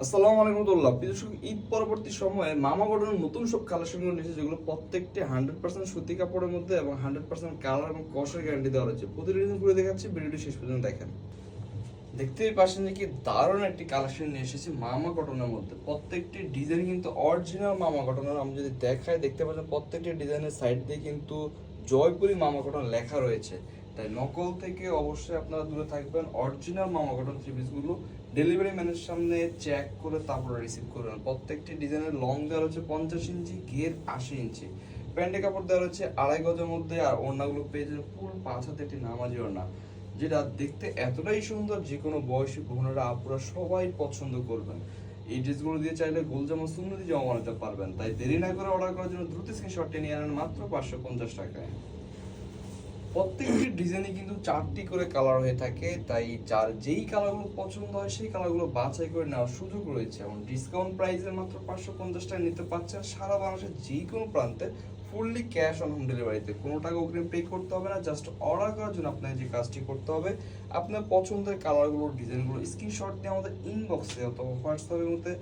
আসসালামু আলাইকুম রহমতুল্লাহ। দর্শক, ঈদ পরবর্তী সময়ে মামা কটনের নতুন সব কালেকশনগুলো নিয়েছে, যেগুলো প্রত্যেকটি 100% সুতি কাপড়ের মধ্যে এবং 100% কালার এবং কসের গ্যারান্টি দেওয়া রয়েছে। প্রতিটি ডিজাইন করে দেখাচ্ছি, ভিডিওটি শেষ পর্যন্ত দেখেন। দেখতেই পাচ্ছেন যে কি দারুণ একটি কালেকশন নিয়ে এসেছি মামা কটনের মধ্যে। প্রত্যেকটি ডিজাইন কিন্তু অরিজিনাল মামা কটনের। আমি যদি দেখাই, দেখতে পাচ্ছেন প্রত্যেকটি ডিজাইনের সাইড দিয়ে কিন্তু জয়পুরি মামা কটন লেখা রয়েছে। তাই নকল থেকে অবশ্যই আপনারা দূরে থাকবেন। অরিজিনাল মামা কটন থ্রি পিসগুলো ডেলিভারি ম্যানের সামনে চেক করে তারপরে রিসিভ করবেন। প্রত্যেকটি ডিজাইনের লং দেওয়া হচ্ছে 50 ইঞ্চি, ঘের 80 ইঞ্চি। প্যান্টে কাপড় দেওয়া হচ্ছে 2.5 গজের মধ্যে, আর ওড়নাগুলো পেয়ে যাবেন ফুল 5 হাতে একটি নামাজি ওড়না, যেটা দেখতে এতটাই সুন্দর যে কোনো বয়সী বোনেরা আপুরা সবাই পছন্দ করবেন। এই ড্রেসগুলো দিয়ে চাইলে গোলজামা সুন্নতি জামা বানাতে পারবেন। তাই দেরি না করে অর্ডার করার জন্য দ্রুত স্ক্রিনশটটি নিয়ে আনেন মাত্র 550 টাকায়। প্রত্যেকটি ডিজাইনে কিন্তু 4টি করে কালার হয়ে থাকে, তাই যার যেই কালারগুলো পছন্দ হয় সেই কালারগুলো বাছাই করে নেওয়ার সুযোগ রয়েছে। এবং ডিসকাউন্ট প্রাইসে মাত্র 550 টাকা নিতে পারছেন সারা বাংলাদেশের যে কোনো প্রান্তে, ফুললি ক্যাশ অন হোম ডেলিভারিতে। কোনো টাকা অগ্রিম পে করতে হবে না। জাস্ট অর্ডার করার জন্য আপনাকে যে কাজটি করতে হবে, আপনার পছন্দের কালারগুলো ডিজাইনগুলো স্ক্রিনশট দিয়ে আমাদের ইনবক্সে অথবা হোয়াটসঅ্যাপের মধ্যে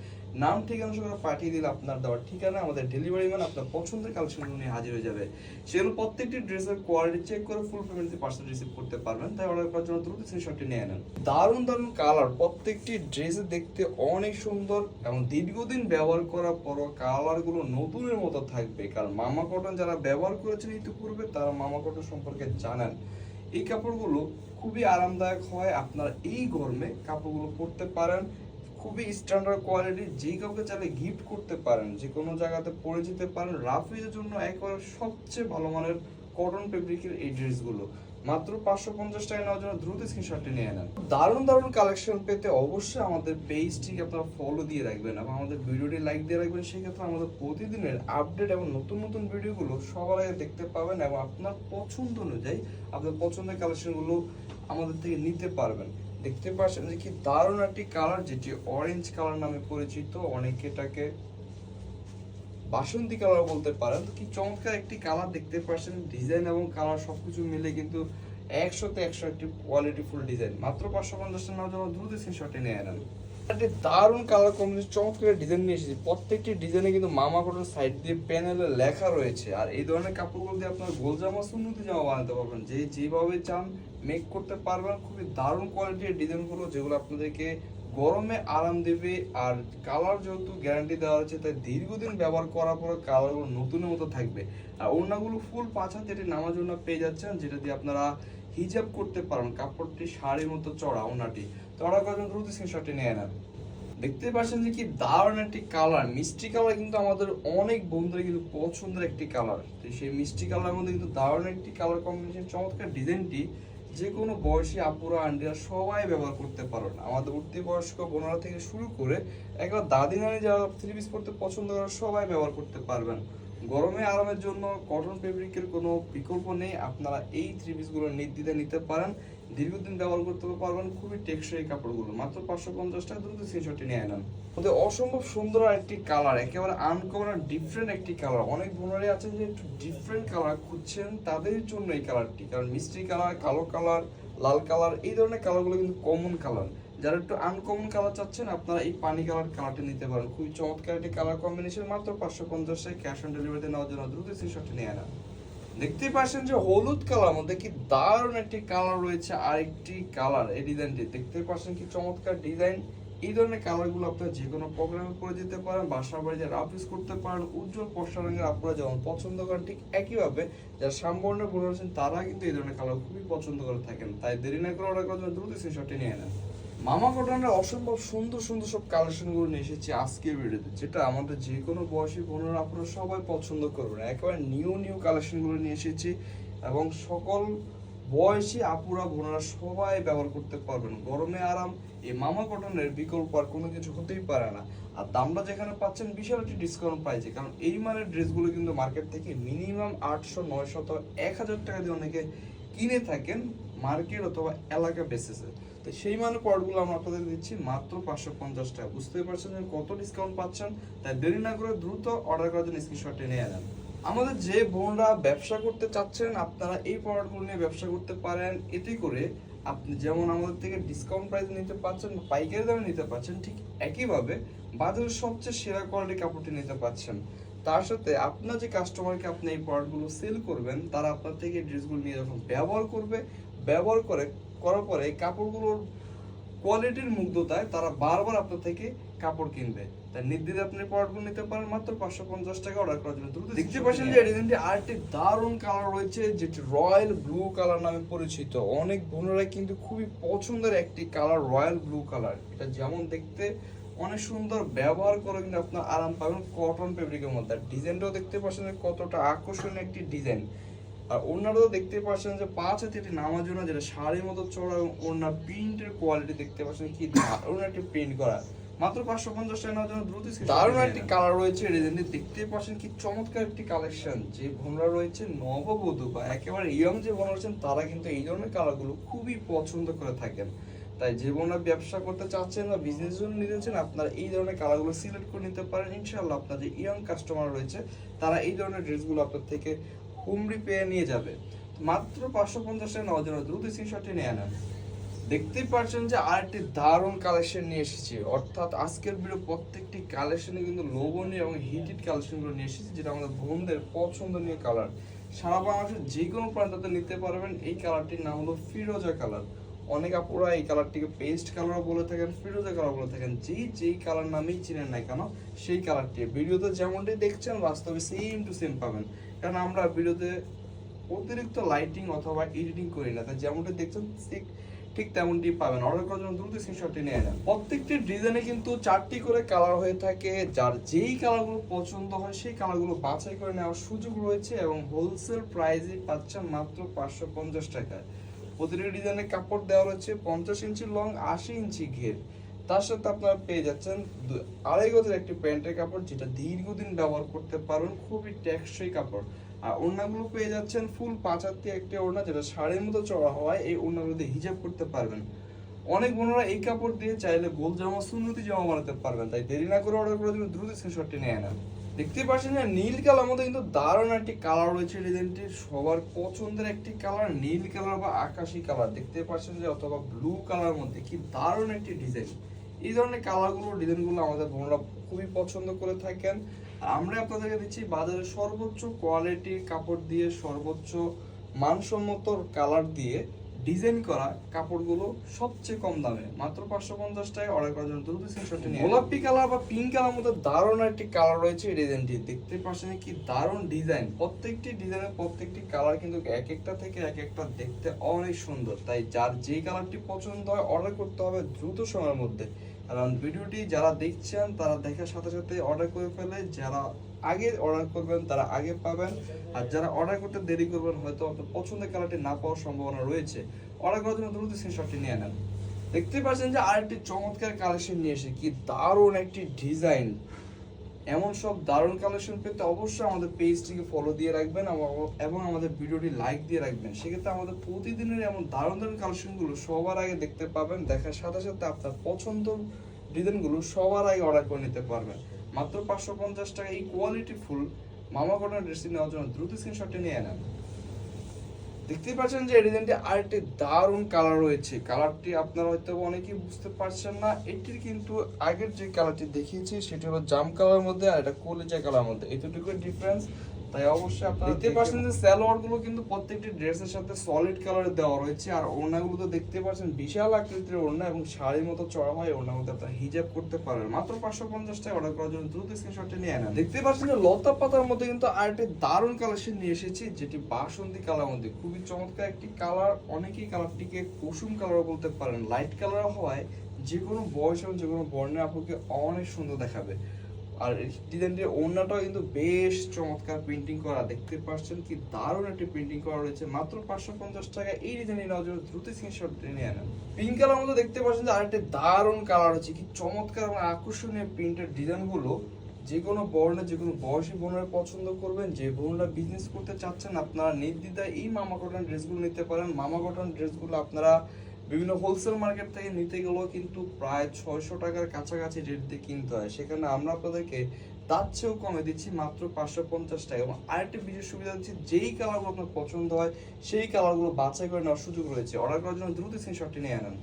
নাম ঠিকানা সঙ্গে পাঠিয়ে দিলে আপনার দেওয়ার ঠিকানা আমাদের ডেলিভারি ম্যান আপনার পছন্দের কালেকশনগুলো নিয়ে হাজির হয়ে যাবে। সেগুলো প্রত্যেকটি ড্রেসের কোয়ালিটি চেক করে ফুল পেমেন্ট দিয়ে পার্সেল রিসিভ করতে পারবেন। তাই অর্ডার করার জন্য দ্রুত স্ক্রিনশটটি নিয়ে নেন। দারুণ দারুণ কালার, প্রত্যেকটি ড্রেসে দেখতে অনেক সুন্দর এবং দীর্ঘদিন ব্যবহার করার পরও কালারগুলো নতুনের মতো থাকবে। কারণ মামা কটন যারা ব্যবহার করেছেন ইতিপূর্বে, তারা মামা কটন সম্পর্কে জানেন। এই কাপড়গুলো খুবই আরামদায়ক হয়। আপনারা এই গরমে কাপড়গুলো পরতে পারেন। খুবই স্ট্যান্ডার্ড কোয়ালিটি, যেই কাউকে চাইলে গিফট করতে পারেন, যে কোনো জায়গাতে পরে যেতে পারেন। রাফিজের জন্য একেবারে সবচেয়ে ভালো মানের কটন ফেব্রিকের এই ড্রেসগুলো মাত্র 550 টাকা নেওয়ার জন্য দ্রুত স্ক্রিনশটটি নিয়ে নেন। দারুণ দারুণ কালেকশন পেতে অবশ্যই আমাদের পেজটিকে আপনারা ফলো দিয়ে রাখবেন এবং আমাদের ভিডিওটি লাইক দিয়ে রাখবেন। সেই ক্ষেত্রে আমাদের প্রতিদিনের আপডেট এবং নতুন নতুন ভিডিওগুলো সবার আগে দেখতে পাবেন এবং আপনার পছন্দ অনুযায়ী আপনার পছন্দের কালেকশনগুলো আমাদের থেকে নিতে পারবেন। দেখতে পাচ্ছেন যে কি দারুণ একটি কালার, যেটি অরেঞ্জ কালার নামে পরিচিত। অনেকে এটাকে বাসন্তী কালার বলতে পারেন। কি চমৎকার একটি কালার দেখতে পাচ্ছেন। ডিজাইন এবং কালার সবকিছু মিলে কিন্তু 100তে 100 একটি কোয়ালিটি ফুল ডিজাইন। মাত্র 550 টাকা নেওয়ার জন্য দ্রুত স্ক্রিনশটে নিয়ে নেন। একটা দারুণ কালার কম্বিনেশন, চমৎকার ডিজাইন নিয়ে এসেছি। প্রত্যেকটি ডিজাইনে কিন্তু মামা কটন সাইড দিয়ে প্যানেলে লেখা রয়েছে। আর এই ধরনের কাপড়গুলো দিয়ে আপনার গোল জামা সুন্নতি জামা বানাতে পারবেন, যেভাবে চান মেক করতে পারবেন। খুবই দারুণ কোয়ালিটির ডিজাইনগুলো, যেগুলো আপনাদেরকে গরমে আরাম দেবে। আর কালার যেহেতু গ্যারান্টি দেওয়া হচ্ছে, তাই দীর্ঘদিন ব্যবহার করার পরে কালারগুলো নতুনের মতো থাকবে। আর ওড়নাগুলো ফুল 5 হাত যেটি নামার জন্য পেয়ে যাচ্ছেন, যেটা দিয়ে আপনারা হিজাব করতে পারেন। কাপড়টি শাড়ির মতো চড়া ওড়নাটি। তো অর্ডার করার জন্য দ্রুত স্ক্রিনশটটি নিয়ে নেন। দেখতে পাচ্ছেন যে কি দারুণ একটি কালার, মিষ্টি কালার, কিন্তু আমাদের অনেক বন্ধুরা কিন্তু পছন্দের একটি কালার। তো সেই মিষ্টি কালারের মধ্যে কিন্তু দারুণ একটি কালার কম্বিনেশন, চমৎকার ডিজাইনটি যে কোনো বয়সী আপুরা আন্টিরা সবাই ব্যবহার করতে পারেন। আমাদের উঠতি বয়স্ক বোনেরা থেকে শুরু করে একবার দাদি নানি যারা থ্রি পিস পরতে পছন্দ করে সবাই ব্যবহার করতে পারবেন। গরমে আরামের জন্য কটন ফেব্রিকের কোনো বিকল্প নেই। আপনারা এই থ্রি পিসগুলো নির্দ্বিধায় নিতে পারেন, দীর্ঘদিন ব্যবহার করতে পারবেন। খুবই টেকসই কাপড়গুলো, মাত্র 550 টাকা দ্রুত স্ক্রিনশটটি নিয়ে নেন। ওদের অসম্ভব সুন্দর একটি কালার, একেবারে আনকমন ডিফারেন্ট একটি কালার। অনেক বোনারাই আছেন যে একটু ডিফারেন্ট কালার খুঁজছেন, তাদের জন্য এই কালারটি। কারণ মিষ্টি কালার, কালো কালার, লাল কালার, এই ধরনের কালারগুলো কিন্তু কমন কালার। যারা একটু আনকমন কালার চাচ্ছেন, আপনারা এই পানি কালারটি নিতে পারেন। খুবই চমৎকার একটি কালার কম্বিনেশন, মাত্র 550 টাকা ক্যাশ অন ডেলিভারিতে নেওয়ার জন্য দ্রুত স্ক্রিনশটটি নিয়ে নেন। দেখতে পাচ্ছেন যে হলুদ কালার মধ্যে কি দারুণ একটি কালার রয়েছে। আরেকটি কালার, এই ডিজাইনটি দেখতে পাচ্ছেন কি চমৎকার ডিজাইন। এই ধরনের কালারগুলো আপনারা যে কোনো প্রোগ্রামে পরে যেতে পারেন, বাসার বাড়িতে রাফ ইউজ করতে পারেন। উজ্জ্বল পশা রঙের আপনারা যেমন পছন্দ করেন, ঠিক একইভাবে যারা সামবর্ণে বোন আছেন তারা কিন্তু এই ধরনের কালার খুবই পছন্দ করে থাকেন। তাই দেরি না করে অর্ডার করার জন্য দ্রুত স্ক্রিনশটটি নিয়ে নেন। মামা কটনের অসম্ভব সুন্দর সুন্দর সব কালেকশনগুলো নিয়ে এসেছি আজকের ভিডিওতে, যেটা আমাদের যে কোনো বয়সী বোনেরা আপনারা সবাই পছন্দ করবেন। একেবারে নিউ কালেকশনগুলো নিয়ে এসেছি এবং সকল বয়সী আপুরা বোনেরা সবাই ব্যবহার করতে পারবেন। গরমে আরাম, এই মামা কটনের বিকল্প আর কোনো কিছু হতেই পারে না। আর দামটা যেখানে পাচ্ছেন বিশাল একটি ডিসকাউন্ট পাইছে। কারণ এই মানের ড্রেসগুলো কিন্তু মার্কেট থেকে মিনিমাম 800, 900 অথবা 1000 টাকা দিয়ে অনেকে কিনে থাকেন মার্কেট অথবা এলাকা বেসিসে। তো সেই মানে প্রোডাক্টগুলো আমরা আপনাদের দিচ্ছি মাত্র 550 টাকা। বুঝতেই পারছেন যে কত ডিসকাউন্ট পাচ্ছেন। তাই দেরি না করে দ্রুত অর্ডার করার জন্য স্ক্রিনশটটি নিয়ে নেন। আমাদের যে বোনরা ব্যবসা করতে চাচ্ছেন, আপনারা এই প্রোডাক্টগুলো নিয়ে ব্যবসা করতে পারেন। এতে করে আপনি যেমন আমাদের থেকে ডিসকাউন্ট প্রাইসে নিতে পারছেন, পাইকারি দামে নিতে পারছেন, ঠিক একইভাবে বাজারের সবচেয়ে সেরা কোয়ালিটি কাপড়টি নিতে পারছেন। তার সাথে আপনার যে কাস্টমারকে আপনি এই প্রোডাক্টগুলো সেল করবেন, তারা আপনার থেকে এই ড্রেসগুলো নিয়ে যখন ব্যবহার করবে, ব্যবহার করার পরে এই কাপড়গুলোর কোয়ালিটির মুগ্ধতায় তারা বারবার আপনার থেকে কাপড় কিনবে। তাই নির্দ্বিধায় আপনি প্রোডাক্টগুলো নিতে পারেন মাত্র 550 টাকা অর্ডার করার জন্য। দ্রুত দেখতে পাচ্ছেন যে ডিজাইনটি আরেকটি দারুণ কালার রয়েছে, যেটি রয়্যাল ব্লু কালার নামে পরিচিত। অনেক বোনেরা কিন্তু খুবই পছন্দের একটি কালার রয়্যাল ব্লু কালার। এটা যেমন দেখতে অনেক সুন্দর, ব্যবহার করে কিন্তু আপনার আরাম পাবেন কটন ফেব্রিকের মধ্যে। ডিজাইনটাও দেখতে পাচ্ছেন যে কতটা আকর্ষণীয় একটি ডিজাইন। আর ওড়নাটাও দেখতে পাচ্ছেন যে 5 হাতে একটি নামার জন্য, যেটা শাড়ির মতো চড়া, এবং ওড়না প্রিন্টের কোয়ালিটি দেখতে পাচ্ছেন কি দারুণ একটি প্রিন্ট করা। মাত্র 550 টাকা নেওয়ার জন্য দ্রুত দারুণ একটি কালার রয়েছে ডিজাইনটি দেখতে পাচ্ছেন কি চমৎকার একটি কালেকশন। যে বোনরা রয়েছে নববধূ বা একেবারে ইয়ং যে বোনরা রয়েছেন, তারা কিন্তু এই ধরনের কালারগুলো খুবই পছন্দ করে থাকেন। তাই যে বোনরা ব্যবসা করতে চাচ্ছেন বা বিজনেস জন্য নিতে চাচ্ছেন, আপনারা এই ধরনের কালারগুলো সিলেক্ট করে নিতে পারেন। ইনশাআল্লাহ আপনার যে ইয়ং কাস্টমার রয়েছে, তারা এই ধরনের ড্রেসগুলো আপনার থেকে হুমড়ি পেয়ে নিয়ে যাবে। মাত্র 550 টাকা নেওয়ার জন্য দ্রুত স্ক্রিনশটটি নিয়ে নেন। দেখতেই পাচ্ছেন যে আরেকটি দারুণ কালেকশন নিয়ে এসেছি, অর্থাৎ আজকের ভিডিও প্রত্যেকটি কালেকশনে কিন্তু লোভনীয় এবং হিটেড কালেকশনগুলো নিয়ে এসেছি, যেটা আমাদের বোনদের পছন্দনীয় কালার। সারা বাংলাদেশের যে কোনো প্রান্ততে নিতে পারবেন। এই কালারটির নাম হলো ফিরোজা কালার। অনেক আপুরা এই কালারটিকে পেস্ট কালারও বলে থাকেন, ফিরোজা কালার বলে থাকেন। যেই কালার নামেই চিনেন না কেন, সেই কালারটি ভিডিওতে যেমনটি দেখছেন বাস্তবে সেম টু সেম পাবেন। কারণ আমরা ভিডিওতে অতিরিক্ত লাইটিং অথবা এডিটিং করি না, তাই যেমনটি দেখছেন ঠিক তেমনটি পাবেন। অর্ডার করার জন্য দ্রুত স্ক্রিনশটটি নিয়ে নেন। প্রত্যেকটি ডিজাইনে কিন্তু 4টি করে কালার হয়ে থাকে। যার যেই কালারগুলো পছন্দ হয় সেই কালারগুলো বাছাই করে নেওয়ার সুযোগ রয়েছে, এবং হোলসেল প্রাইসে পাচ্ছেন মাত্র 550 টাকায়। প্রতিটি ডিজাইনের কাপড় দেওয়া রয়েছে 50 ইঞ্চি লং, 80 ইঞ্চি ঘের। তার সাথে আপনারা পেয়ে যাচ্ছেন 2.5 গজের একটি প্যান্টের কাপড়, যেটা দীর্ঘদিন ব্যবহার করতে পারবেন, খুবই টেকসই কাপড়। আর ওড়নাগুলো পেয়ে যাচ্ছেন ফুল 5 হাতি একটি ওড়না, যেটা শাড়ির মতো চড়া হওয়ায় এই ওড়নাগুলো দিয়ে হিজাব করতে পারবেন। অনেক বোনেরা এই কাপড় দিয়ে চাইলে গোল জামা, সুন্নতি জামা বানাতে পারবেন। তাই দেরি না করে অর্ডার করার জন্য দ্রুত স্ক্রিনশটটি নিয়ে নেন। দেখতেই পাচ্ছেন যে নীল কালার মধ্যে কিন্তু দারুণ একটি কালার রয়েছে ডিজাইনটির, সবার পছন্দের একটি কালার, নীল কালার বা আকাশি কালার। দেখতে পাচ্ছেন যে অথবা ব্লু কালার মধ্যে কি দারুণ একটি ডিজাইন। এই ধরনের কালারগুলো, ডিজাইনগুলো আমাদের বোনরা খুবই পছন্দ করে থাকেন। আর আমরা আপনাদেরকে দিচ্ছি বাজারে সর্বোচ্চ কোয়ালিটির কাপড় দিয়ে, সর্বোচ্চ মানসম্মত কালার দিয়ে ডিজাইন করা কাপড়গুলো সবচেয়ে কম দামে মাত্র 550 টাকায়। অর্ডার করার জন্য দ্রুত স্ক্রিনশটটি নিন। গোলাপি কালার বা পিঙ্ক কালার মধ্যে দারুণ একটি কালার রয়েছে এই ডিজাইনটি। দেখতে পাচ্ছেন কি দারুণ ডিজাইন। প্রত্যেকটি ডিজাইনের প্রত্যেকটি কালার কিন্তু এক একটা থেকে এক একটা দেখতে অনেক সুন্দর। তাই যার যেই কালারটি পছন্দ হয় অর্ডার করতে হবে দ্রুত সময়ের মধ্যে। কারণ ভিডিওটি যারা দেখছেন তারা দেখার সাথে সাথে অর্ডার করে ফেলে। যারা আগে অর্ডার করবেন তারা আগে পাবেন, আর যারা অর্ডার করতে দেরি করবেন হয়তো আপনার পছন্দের কালারটি না পাওয়ার সম্ভাবনা রয়েছে। অর্ডার করার জন্য দ্রুত স্ক্রিনশটটি নিয়ে নেন। দেখতে পাচ্ছেন যে আরেকটি চমৎকার কালেকশন নিয়ে এসে কি দারুণ একটি ডিজাইন। এমন সব দারুণ কালেকশন পেতে অবশ্যই আমাদের পেজটিকে ফলো দিয়ে রাখবেন এবং আমাদের ভিডিওটি লাইক দিয়ে রাখবেন। সেক্ষেত্রে আমাদের প্রতিদিনের এমন দারুণ দারুণ কালেকশনগুলো সবার আগে দেখতে পাবেন। দেখার সাথে সাথে আপনার পছন্দ ডিজাইনগুলো সবার আগে অর্ডার করে নিতে পারবেন। মাত্র 550 টাকা এই কোয়ালিটি ফুল মামা কটন ড্রেসটি নেওয়ার জন্য দ্রুত স্ক্রিনশটটি নিয়ে নেন। দেখতেই পাচ্ছেন যে এই ডিজাইনটি আরেকটি দারুণ কালার রয়েছে। কালারটি আপনারা হয়তো অনেকেই বুঝতে পারছেন না। এটির কিন্তু আগের যে কালারটি দেখিয়েছি সেটি হলো জাম কালারের মধ্যে, আর এটা কলিজা কালার মধ্যে, এতটুকু ডিফারেন্স। তাই অবশ্যই আপনারা দেখতে পাচ্ছেন যে সালোয়ার গুলো কিন্তু প্রত্যেকটি ড্রেসের সাথে সলিড কালারে দেওয়া রয়েছে। আর ওড়নাগুলো তো দেখতে পাচ্ছেন বিশাল আকৃতির ওড়না, এবং শাড়ির মতো চড়া হয়। ওড়নার মধ্যে আপনারা হিজাব করতে পারবেন। মাত্র 550 টাকা। অর্ডার করার জন্য দ্রুত স্ক্রিনশটটি নিয়ে নেন। দেখতে পাচ্ছেন যে লতা পাতার মধ্যে কিন্তু আরেকটি দারুণ কালেকশন নিয়ে এসেছি, যেটি বাসন্তী কালার মধ্যে খুবই চমৎকার একটি কালার। অনেকেই কালারটিকে কুসুম কালার বলতে পারেন। লাইট কালার হওয়ায় যে কোনো বয়স এবং যে কোনো বর্ণের আপুকে অনেক সুন্দর দেখাবে। আর ডিজাইনটির ওড়নাটাও কিন্তু বেশ চমৎকার প্রিন্টিং করা। দেখতে পাচ্ছেন কি দারুণ একটি প্রিন্টিং করা রয়েছে। মাত্র 550 টাকা এই ডিজাইনটি নেওয়ার জন্য দ্রুত স্ক্রিনশট নিয়ে নেন। পিঙ্ক কালার মধ্যে দেখতে পাচ্ছেন যে আরেকটি দারুণ কালার হচ্ছে কি চমৎকার এবং আকর্ষণীয় প্রিন্টের ডিজাইনগুলো যে কোনো বর্ণের যে কোনো বয়সী বোনেরা পছন্দ করবেন। যে বোনরা বিজনেস করতে চাচ্ছেন আপনারা নির্দ্বিধায় এই মামা কটন ড্রেসগুলো নিতে পারেন। মামা কটন ড্রেসগুলো আপনারা বিভিন্ন হোলসেল মার্কেট থেকে নিতে গেলেও কিন্তু প্রায় 600 টাকার কাছাকাছি রেট দিয়ে কিনতে হয়। সেখানে আমরা আপনাদেরকে তার চেয়েও কমে দিচ্ছি মাত্র 550 টাকা। এবং আরেকটা বিশেষ সুবিধা হচ্ছে যেই কালারগুলো আপনার পছন্দ হয় সেই কালারগুলো বাছাই করে নেওয়ার সুযোগ রয়েছে। অর্ডার করার জন্য দ্রুত স্ক্রিনশটটি নিয়ে আনেন।